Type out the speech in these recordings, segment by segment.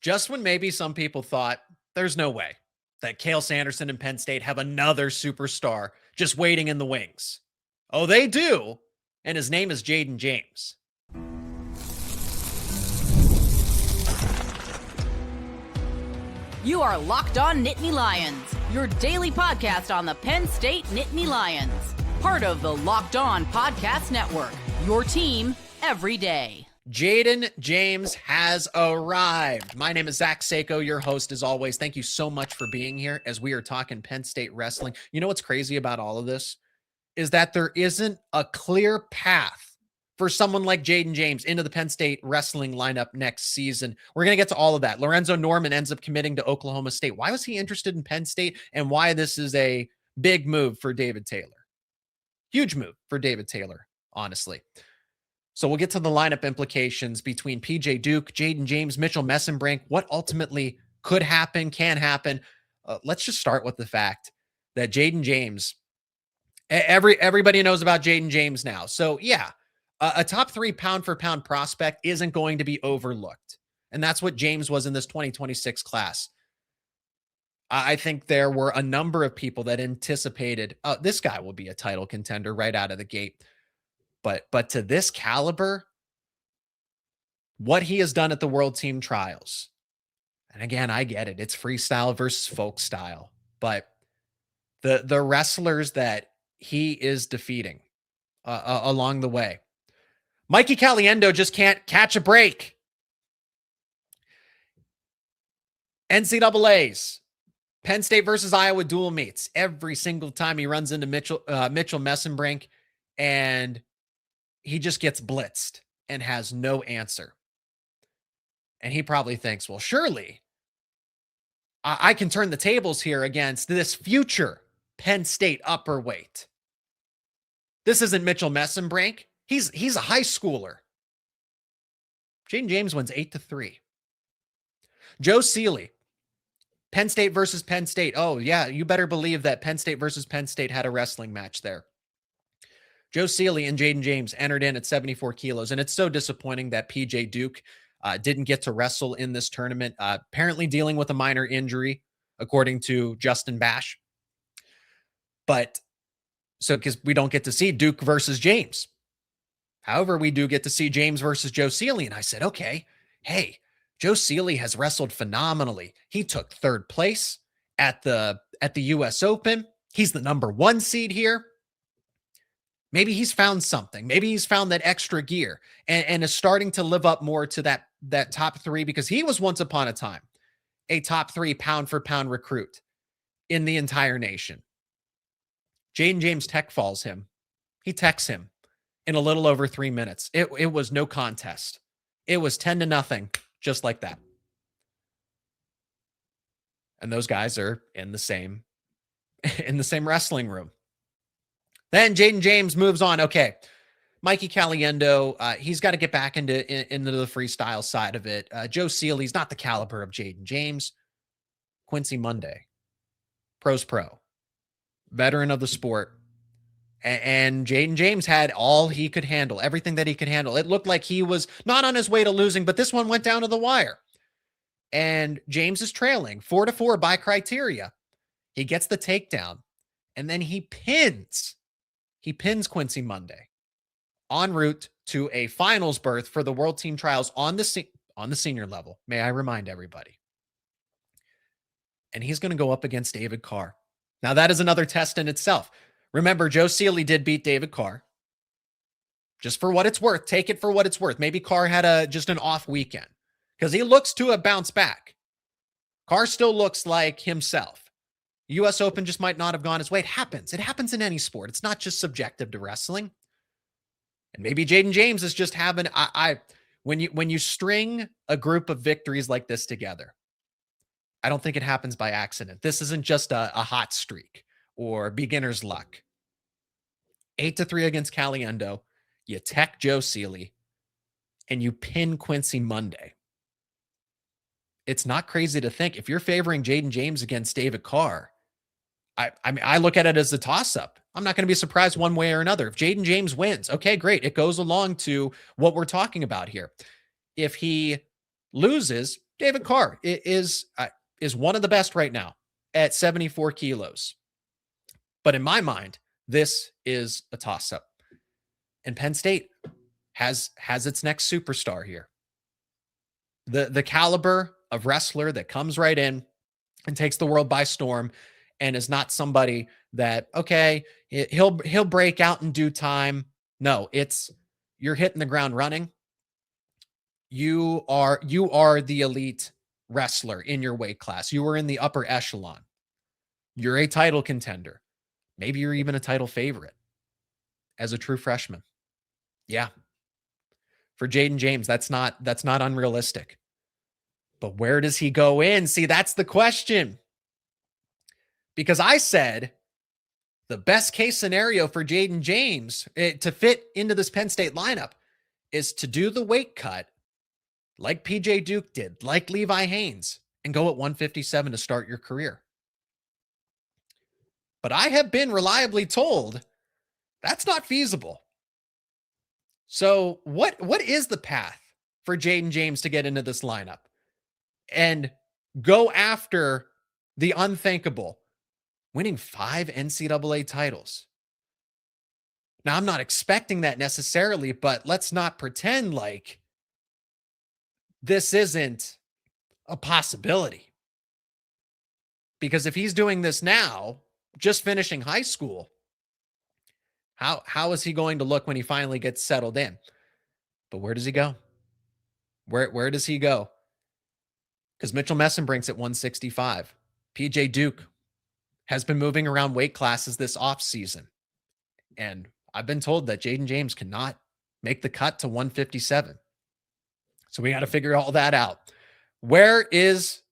Just when maybe some people thought there's no way that Cael Sanderson and Penn State have another superstar just waiting in the wings. Oh, they do. And his name is Jayden James. You are Locked On Nittany Lions, your daily podcast on the Penn State Nittany Lions. Part of the Locked On Podcast Network, your team every day. Jayden James has arrived. My name is Zach Seyko, your host as always. Thank you so much for being here as we are talking Penn State wrestling. You know what's crazy about all of this is that there isn't a clear path for someone like Jayden James into the Penn State wrestling lineup next season. We're going to get to all of that. Lorenzo Norman ends up committing to Oklahoma State. Why was he interested in Penn State and why this is a big move for David Taylor? Huge move for David Taylor, honestly. So we'll get to the lineup implications between PJ Duke, Jayden James, Mitchell Mesenbrink, what ultimately could happen, can happen. Let's just start with the fact that Jayden James, everybody knows about Jayden James now. So yeah, a top 3 pound for pound prospect isn't going to be overlooked. And that's what James was in this 2026 class. I think there were a number of people that anticipated, this guy will be a title contender right out of the gate. But to this caliber, what he has done at the World Team Trials, and again, I get it. It's freestyle versus folk style. But the wrestlers that he is defeating along the way, Mikey Caliendo just can't catch a break. NCAAs, Penn State versus Iowa dual meets. Every single time he runs into Mitchell Mesenbrink, and he just gets blitzed and has no answer. And he probably thinks, well, surely I can turn the tables here against this future Penn State upper weight. This isn't Mitchell Mesenbrink. He's a high schooler. Jayden James wins 8-3. Joe Sealey, Penn State versus Penn State. Oh, yeah, you better believe that Penn State versus Penn State had a wrestling match there. Joe Sealey and Jayden James entered in at 74 kilos, and it's so disappointing that PJ Duke didn't get to wrestle in this tournament, apparently dealing with a minor injury, according to Justin Bash. But so because we don't get to see Duke versus James. However, we do get to see James versus Joe Sealey, and I said, okay, hey, Joe Sealey has wrestled phenomenally. He took 3rd place at the US Open. He's the number 1 seed here. Maybe he's found something. Maybe he's found that extra gear and is starting to live up more to that top 3, because he was once upon a time a top 3 pound for pound recruit in the entire nation. Jayden James tech falls him. He techs him in a little over 3 minutes. It was no contest. It was 10-0, just like that. And those guys are in the same wrestling room. Then Jayden James moves on. Okay, Mikey Caliendo, he's got to get back into the freestyle side of it. Joe Sealey's not the caliber of Jayden James. Quincy Monday, pro's pro, veteran of the sport. And Jayden James had all he could handle, everything that he could handle. It looked like he was not on his way to losing, but this one went down to the wire. And James is trailing 4-4 by criteria. He gets the takedown, and then he pins Quincy Monday en route to a finals berth for the World Team Trials on the senior level. May I remind everybody. And he's going to go up against David Carr. Now that is another test in itself. Remember, Joe Sealey did beat David Carr. Just for what it's worth, take it for what it's worth. Maybe Carr had just an off weekend because he looks to have bounced back. Carr still looks like himself. U.S. Open just might not have gone his way. It happens. It happens in any sport. It's not just subjective to wrestling. And maybe Jayden James is just having, when you string a group of victories like this together, I don't think it happens by accident. This isn't just a hot streak or beginner's luck. 8-3 against Caliendo. You tech Joe Sealey and you pin Quincy Monday. It's not crazy to think if you're favoring Jayden James against David Carr, I mean, I look at it as a toss-up. I'm not going to be surprised one way or another. If Jayden James wins, okay, great. It goes along to what we're talking about here. If he loses, David Carr is one of the best right now at 74 kilos. But in my mind, this is a toss-up. And Penn State has its next superstar here. The caliber of wrestler that comes right in and takes the world by storm and is not somebody that, okay, he'll break out in due time. No, it's you're hitting the ground running. You are the elite wrestler in your weight class. You are in the upper echelon. You're a title contender. Maybe you're even a title favorite as a true freshman. Yeah. For Jayden James, that's not unrealistic. But where does he go in? See, that's the question. Because I said the best case scenario for Jayden James to fit into this Penn State lineup is to do the weight cut like PJ Duke did, like Levi Haynes, and go at 157 to start your career. But I have been reliably told that's not feasible. So what is the path for Jayden James to get into this lineup and go after the unthinkable, winning 5 NCAA titles? Now, I'm not expecting that necessarily, but let's not pretend like this isn't a possibility. Because if he's doing this now, just finishing high school, how is he going to look when he finally gets settled in? But where does he go? Where does he go? Because Mitchell Mesenbrink's at 165. PJ Duke has been moving around weight classes this offseason. And I've been told that Jayden James cannot make the cut to 157. So we got to figure all that out. Where is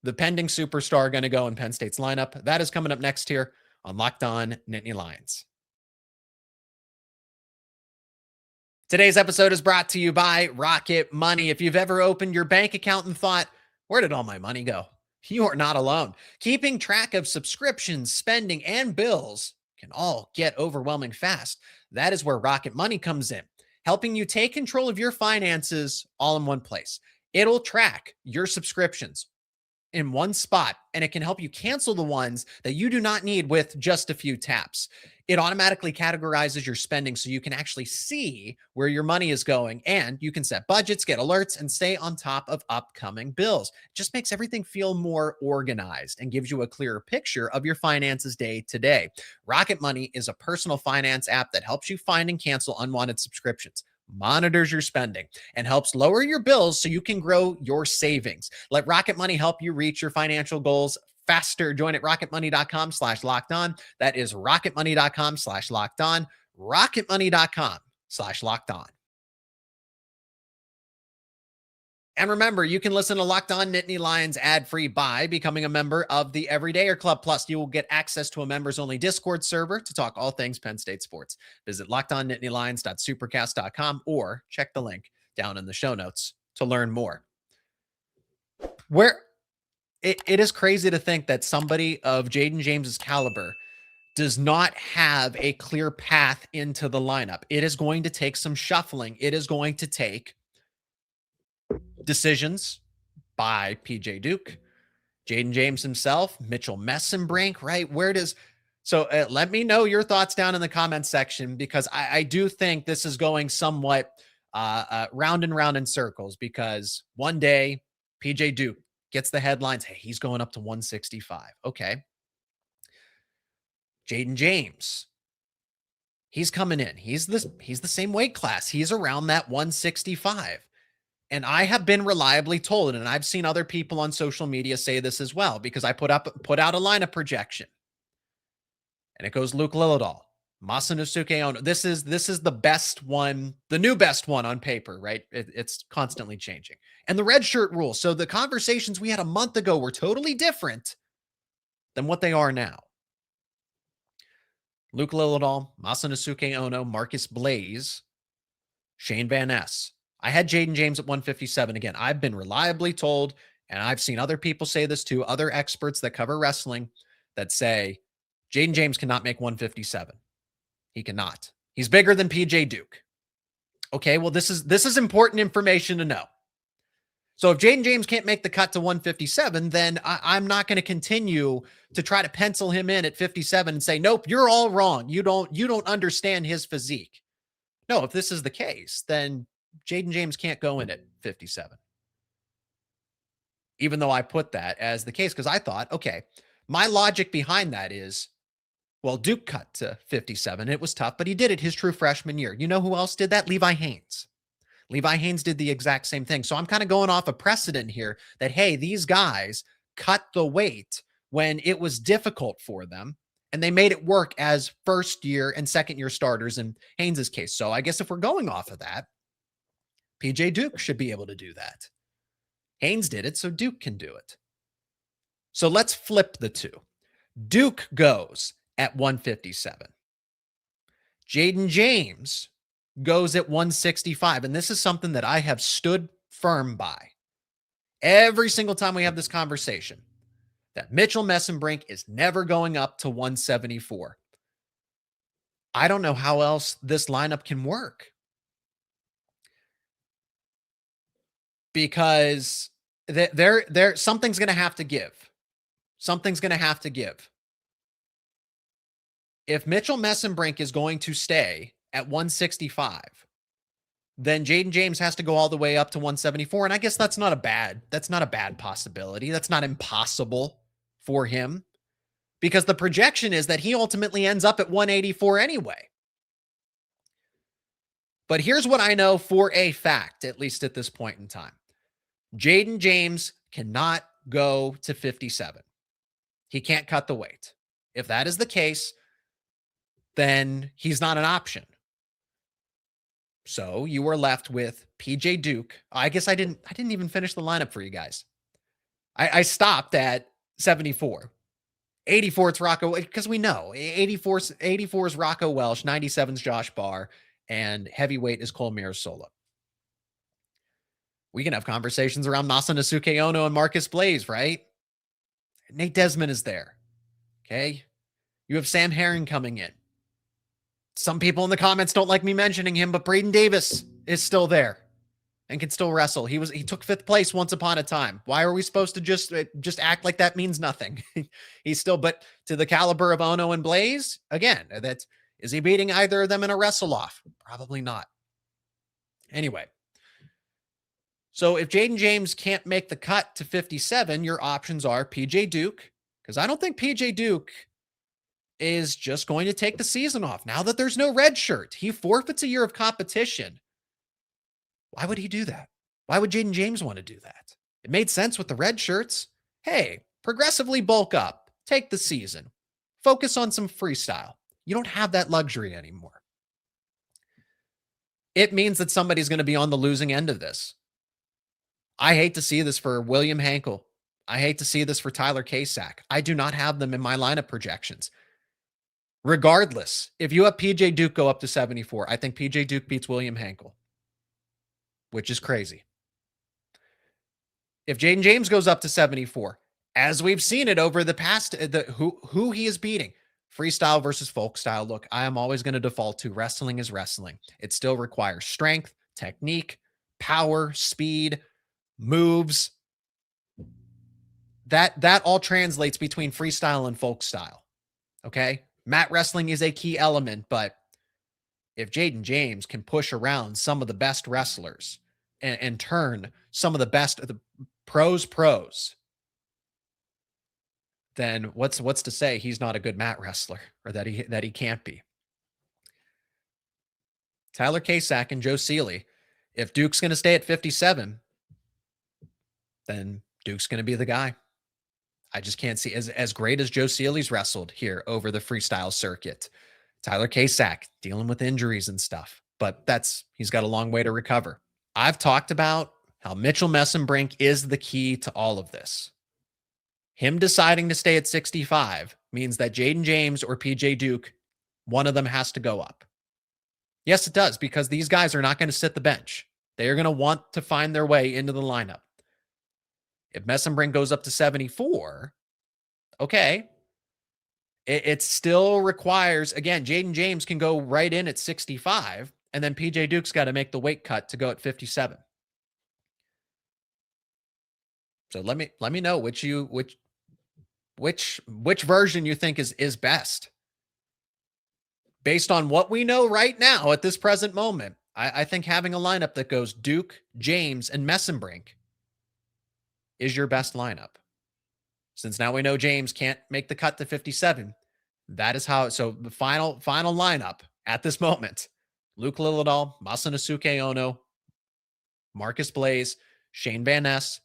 the pending superstar going to go in Penn State's lineup? That is coming up next here on Locked On Nittany Lions. Today's episode is brought to you by Rocket Money. If you've ever opened your bank account and thought, where did all my money go? You are not alone. Keeping track of subscriptions, spending, and bills can all get overwhelming fast. That is where Rocket Money comes in, helping you take control of your finances all in one place. It'll track your subscriptions in one spot, and it can help you cancel the ones that you do not need with just a few taps. It automatically categorizes your spending so you can actually see where your money is going, and you can set budgets, get alerts, and stay on top of upcoming bills. It just makes everything feel more organized and gives you a clearer picture of your finances day to day. Rocket Money is a personal finance app that helps you find and cancel unwanted subscriptions, monitors your spending, and helps lower your bills so you can grow your savings. Let Rocket Money help you reach your financial goals faster. Join at rocketmoney.com/lockedon. That is rocketmoney.com/lockedon. rocketmoney.com/lockedon. And remember, you can listen to Locked On Nittany Lions ad-free by becoming a member of the Everydayer Club. Plus, you will get access to a members-only Discord server to talk all things Penn State sports. Visit LockedOnNittanyLions.supercast.com or check the link down in the show notes to learn more. Where it is crazy to think that somebody of Jayden James's caliber does not have a clear path into the lineup. It is going to take some shuffling. It is going to take decisions by PJ Duke, Jayden James himself, Mitchell Mesenbrink, right? Let me know your thoughts down in the comments section, because I do think this is going somewhat round and round in circles, because one day PJ Duke gets the headlines. Hey, he's going up to 165. Okay. Jayden James, he's coming in. He's the same weight class. He's around that 165. And I have been reliably told, and I've seen other people on social media say this as well, because I put out a lineup projection, and it goes Luke Lillidahl, Masanosuke Ono. This is the best one, the new best one on paper, right? It's constantly changing. And the redshirt rule. So the conversations we had a month ago were totally different than what they are now. Luke Lillidahl, Masanosuke Ono, Marcus Blaze, Shane Van Ness. I had Jayden James at 157. Again, I've been reliably told, and I've seen other people say this too, other experts that cover wrestling, that say Jayden James cannot make 157. He cannot. He's bigger than PJ Duke. Okay, well, this is important information to know. So if Jayden James can't make the cut to 157, then I'm not going to continue to try to pencil him in at 57 and say, nope, you're all wrong. You don't understand his physique. No, if this is the case, then Jayden James can't go in at 57. Even though I put that as the case, because I thought, okay, my logic behind that is, well, Duke cut to 57. It was tough, but he did it his true freshman year. You know who else did that? Levi Haynes. Levi Haynes did the exact same thing. So I'm kind of going off a precedent here that, hey, these guys cut the weight when it was difficult for them, and they made it work as first year and second year starters in Haynes's case. So I guess if we're going off of that, PJ Duke should be able to do that. Haynes did it, so Duke can do it. So let's flip the two. Duke goes at 157. Jayden James goes at 165. And this is something that I have stood firm by every single time we have this conversation, that Mitchell Mesenbrink is never going up to 174. I don't know how else this lineup can work, because there something's going to have to give. Something's going to have to give. If Mitchell Mesenbrink is going to stay at 165, then Jayden James has to go all the way up to 174. And I guess that's not a bad possibility. That's not impossible for him, because the projection is that he ultimately ends up at 184 anyway. But here's what I know for a fact, at least at this point in time. Jayden James cannot go to 57. He can't cut the weight. If that is the case, then he's not an option. So you were left with PJ Duke. I guess I didn't even finish the lineup for you guys. I stopped at 74. 84 it's Rocco, because we know 84 is Rocco Welsh, 97 is Josh Barr, and heavyweight is Cole Mirasola. We can have conversations around Masanasuke Ono and Marcus Blaze, right? Nate Desmond is there. Okay. You have Sam Herring coming in. Some people in the comments don't like me mentioning him, but Braden Davis is still there and can still wrestle. He took 5th place once upon a time. Why are we supposed to just act like that means nothing? He's still, but to the caliber of Ono and Blaze, again, is he beating either of them in a wrestle off? Probably not. Anyway. So if Jayden James can't make the cut to 57, your options are PJ Duke, because I don't think PJ Duke is just going to take the season off. Now that there's no redshirt, he forfeits a year of competition. Why would he do that? Why would Jayden James want to do that? It made sense with the red shirts. Hey, progressively bulk up, take the season, focus on some freestyle. You don't have that luxury anymore. It means that somebody's going to be on the losing end of this. I hate to see this for William Hankel. I hate to see this for Tyler Kasak. I do not have them in my lineup projections. Regardless, if you have PJ Duke go up to 74, I think PJ Duke beats William Hankel, which is crazy. If Jayden James goes up to 74, as we've seen it over the past, who he is beating, freestyle versus folk style. Look, I am always going to default to wrestling is wrestling. It still requires strength, technique, power, speed, moves. That all translates between freestyle and folk style. Okay? Mat wrestling is a key element, but if Jayden James can push around some of the best wrestlers and turn some of the best of the pros, then what's to say he's not a good mat wrestler, or that he can't be? Tyler Kasak and Joe Sealey. If Duke's going to stay at 57, then Duke's going to be the guy. I just can't see, as great as Joe Sealey's wrestled here over the freestyle circuit. Tyler Kasak dealing with injuries and stuff, but he's got a long way to recover. I've talked about how Mitchell Mesenbrink is the key to all of this. Him deciding to stay at 65 means that Jayden James or PJ Duke, one of them has to go up. Yes, it does, because these guys are not going to sit the bench. They are going to want to find their way into the lineup. If Mesenbrink goes up to 74, okay, it still requires, again, Jayden James can go right in at 65, and then PJ Duke's got to make the weight cut to go at 57. So let me know which version you think is best. Based on what we know right now at this present moment, I think having a lineup that goes Duke, James, and Mesenbrink is your best lineup. Since now we know James can't make the cut to 57, that is how. So the final lineup at this moment: Luke Lillidahl, Masanasuke Ono, Marcus Blaze, Shane Van Ness,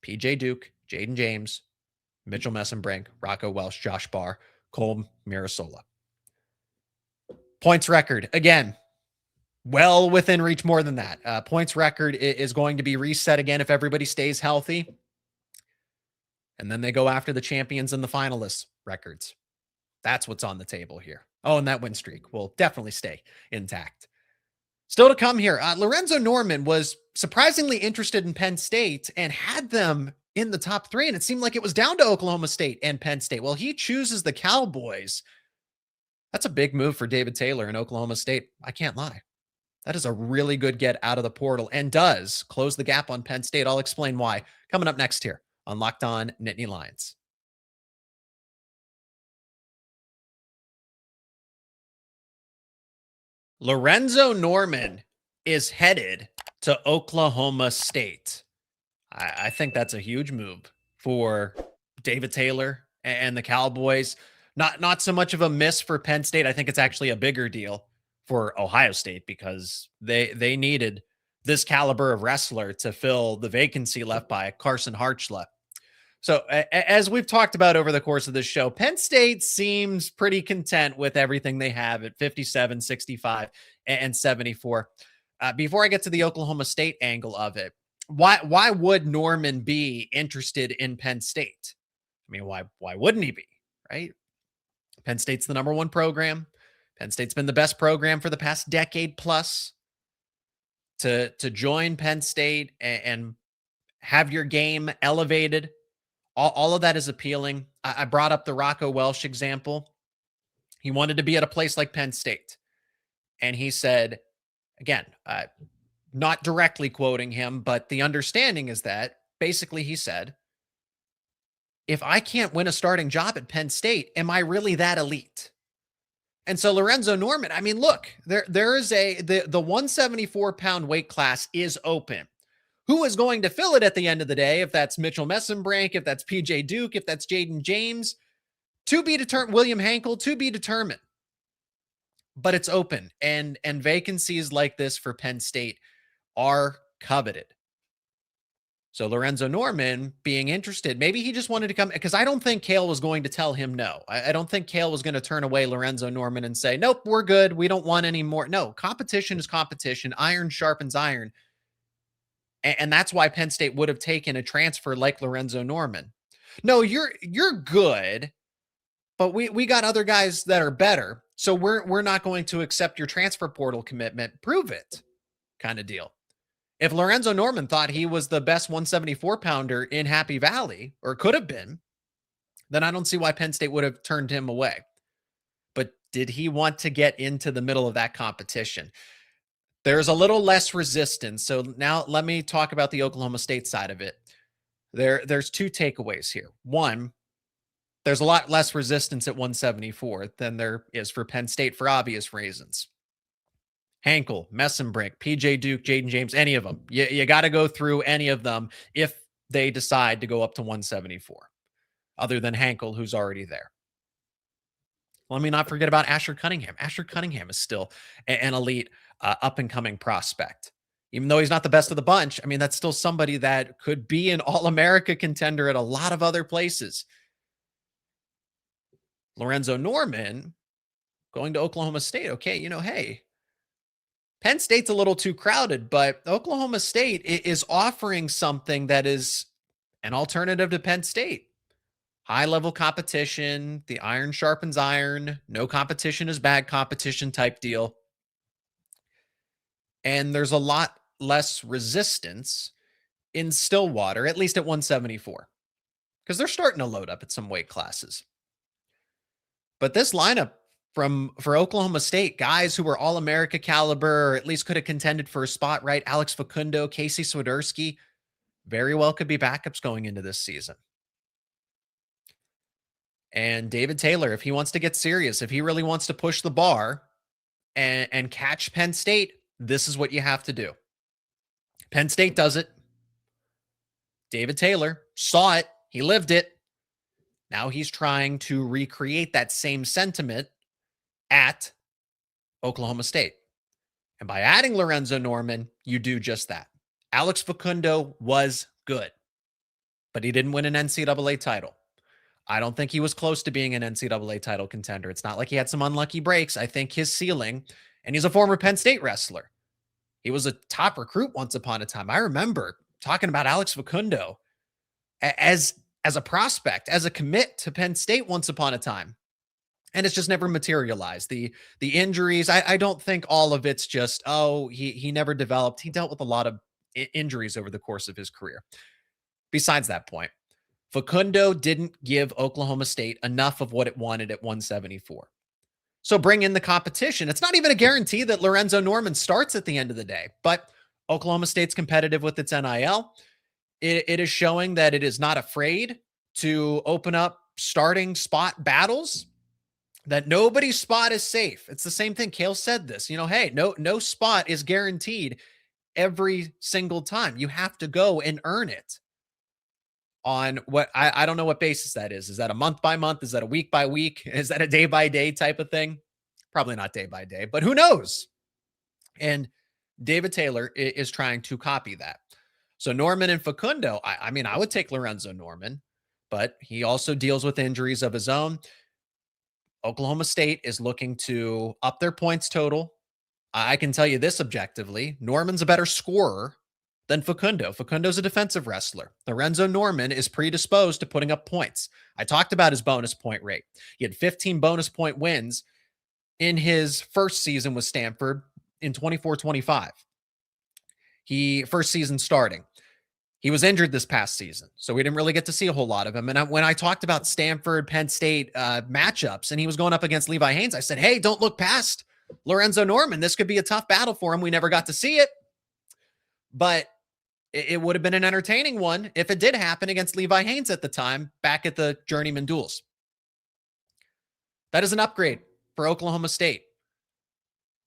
PJ Duke, Jayden James, Mitchell Mesenbrink, Rocco Welsh, Josh Barr, Cole Mirasola. Points record, again, well within reach more than that. Points record is going to be reset again if everybody stays healthy. And then they go after the champions and the finalists records. That's what's on the table here. Oh, and that win streak will definitely stay intact. Still to come here, Lorenzo Norman was surprisingly interested in Penn State and had them in the top 3, and it seemed like it was down to Oklahoma State and Penn State. Well, he chooses the Cowboys. That's a big move for David Taylor in Oklahoma State. I can't lie. That is a really good get out of the portal and does close the gap on Penn State. I'll explain why coming up next here on Locked On Nittany Lions. Lorenzo Norman is headed to Oklahoma State. I think that's a huge move for David Taylor and the Cowboys. Not so much of a miss for Penn State. I think it's actually a bigger deal for Ohio State because they needed this caliber of wrestler to fill the vacancy left by Carson Hartshla. So as we've talked about over the course of this show, Penn State seems pretty content with everything they have at 57, 65, and 74. Before I get to the Oklahoma State angle of it, why would Norman be interested in Penn State? I mean, why wouldn't he be, right? Penn State's the number 1 program. Penn State's been the best program for the past decade plus. To join Penn State and have your game elevated, all of that is appealing. I brought up the Rocco Welsh example. He wanted to be at a place like Penn State. And he said, again, not directly quoting him, but the understanding is that basically he said, if I can't win a starting job at Penn State, am I really that elite? And so Lorenzo Norman, I mean, look, there is the 174-pound weight class is open. Who is going to fill it at the end of the day? If that's Mitchell Mesenbrink, if that's PJ Duke, if that's Jayden James, to be determined. William Hankel, to be determined. But it's open, and vacancies like this for Penn State are coveted. So Lorenzo Norman being interested, maybe he just wanted to come, because I don't think Cael was going to tell him no. I don't think Cael was going to turn away Lorenzo Norman and say, nope, we're good. We don't want any more. No, competition is competition. Iron sharpens iron. And that's why Penn State would have taken a transfer like Lorenzo Norman. No, you're good, but we got other guys that are better. So we're not going to accept your transfer portal commitment. Prove it, kind of deal. If Lorenzo Norman thought he was the best 174-pounder in Happy Valley, or could have been, then I don't see why Penn State would have turned him away. But did he want to get into the middle of that competition? There's a little less resistance. So now let me talk about the Oklahoma State side of it. There's 2 takeaways here. One, there's a lot less resistance at 174 than there is for Penn State for obvious reasons. Hankel, Mesenbrink, PJ Duke, Jayden James, any of them. You got to go through any of them if they decide to go up to 174, other than Hankel, who's already there. Let me not forget about Asher Cunningham. Asher Cunningham is still an elite up-and-coming prospect. Even though he's not the best of the bunch, I mean, that's still somebody that could be an All-America contender at a lot of other places. Lorenzo Norman going to Oklahoma State. Okay, hey, Penn State's a little too crowded, but Oklahoma State is offering something that is an alternative to Penn State. High-level competition, the iron sharpens iron, no competition is bad competition type deal. And there's a lot less resistance in Stillwater, at least at 174, because they're starting to load up at some weight classes. But this lineup for Oklahoma State, guys who were All-America caliber, or at least could have contended for a spot, right? Alex Facundo, Casey Swiderski, very well could be backups going into this season. And David Taylor, if he wants to get serious, if he really wants to push the bar and catch Penn State, this is what you have to do. Penn State does it. David Taylor saw it. He lived it. Now he's trying to recreate that same sentiment at Oklahoma State. And by adding Lorenzo Norman, you do just that. Alex Facundo was good, but he didn't win an NCAA title. I don't think he was close to being an NCAA title contender. It's not like he had some unlucky breaks. I think his ceiling, and he's a former Penn State wrestler. He was a top recruit once upon a time. I remember talking about Alex Facundo as a prospect, as a commit to Penn State once upon a time. And it's just never materialized. The injuries, I don't think all of it's just, he never developed. He dealt with a lot of injuries over the course of his career. Besides that point, Facundo didn't give Oklahoma State enough of what it wanted at 174. So bring in the competition. It's not even a guarantee that Lorenzo Norman starts at the end of the day, but Oklahoma State's competitive with its NIL. It is showing that it is not afraid to open up starting spot battles, that nobody's spot is safe. It's the same thing. Cael said this, hey, no spot is guaranteed every single time. You have to go and earn it. On what I don't know what basis that is. Is that a month by month? Is that a week by week? Is that a day by day type of thing? Probably not day by day, but who knows? And David Taylor is trying to copy that. So Norman and Facundo, I mean, I would take Lorenzo Norman, but he also deals with injuries of his own. Oklahoma State is looking to up their points total. I can tell you this objectively. Norman's a better scorer than Facundo. Facundo's a defensive wrestler. Lorenzo Norman is predisposed to putting up points. I talked about his bonus point rate. He had 15 bonus point wins in his first season with Stanford in 24-25. First season starting. He was injured this past season, so we didn't really get to see a whole lot of him. And when I talked about Stanford, Penn State matchups, and he was going up against Levi Haynes, I said, hey, don't look past Lorenzo Norman. This could be a tough battle for him. We never got to see it, but it would have been an entertaining one if it did happen against Levi Haynes at the time, back at the Journeyman Duels. That is an upgrade for Oklahoma State.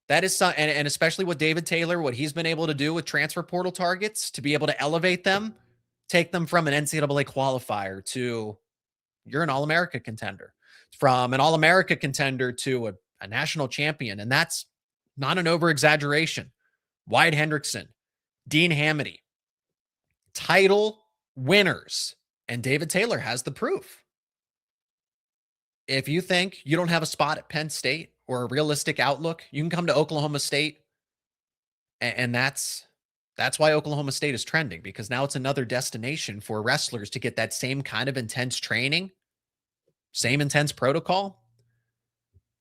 That is some, and especially with David Taylor, what he's been able to do with transfer portal targets, to be able to elevate them, take them from an NCAA qualifier to you're an All-America contender, from an All-America contender to a national champion. And that's not an over-exaggeration. Wyatt Hendrickson, Dean Hamity, title winners, and David Taylor has the proof. If you think you don't have a spot at Penn State or a realistic outlook, you can come to Oklahoma State, and that's why Oklahoma State is trending, because now it's another destination for wrestlers to get that same kind of intense training, same intense protocol.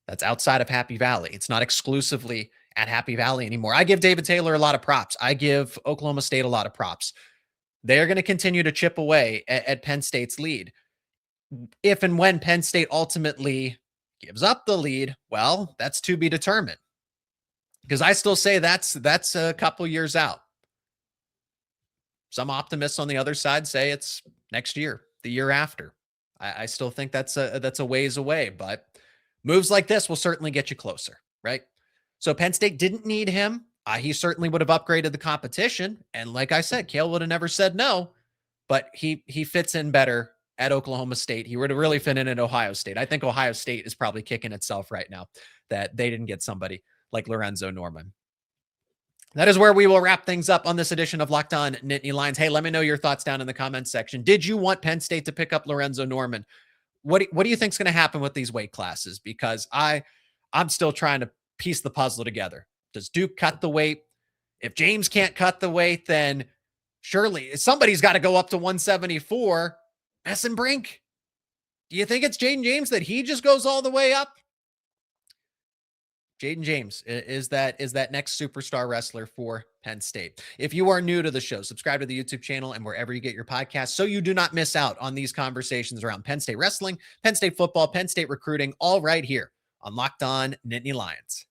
That's outside of Happy Valley. It's not exclusively at Happy Valley anymore. I give David Taylor a lot of props. I give Oklahoma State a lot of props. They're going to continue to chip away at Penn State's lead. If and when Penn State ultimately gives up the lead, well, that's to be determined. Because I still say that's a couple years out. Some optimists on the other side say it's next year, the year after. I still think that's a ways away, but moves like this will certainly get you closer, right? So Penn State didn't need him. He certainly would have upgraded the competition. And like I said, Cael would have never said no, but he fits in better at Oklahoma State. He would have really fit in at Ohio State. I think Ohio State is probably kicking itself right now that they didn't get somebody like Lorenzo Norman. That is where we will wrap things up on this edition of Locked On Nittany Lions. Hey, let me know your thoughts down in the comments section. Did you want Penn State to pick up Lorenzo Norman? What do you think is going to happen with these weight classes? Because I'm still trying to piece the puzzle together. Does Duke cut the weight? If James can't cut the weight, then surely somebody's got to go up to 174. Mesenbrink. Do you think it's Jayden James that he just goes all the way up? Jayden James is that next superstar wrestler for Penn State. If you are new to the show, subscribe to the YouTube channel and wherever you get your podcasts so you do not miss out on these conversations around Penn State wrestling, Penn State football, Penn State recruiting, all right here on Locked On Nittany Lions.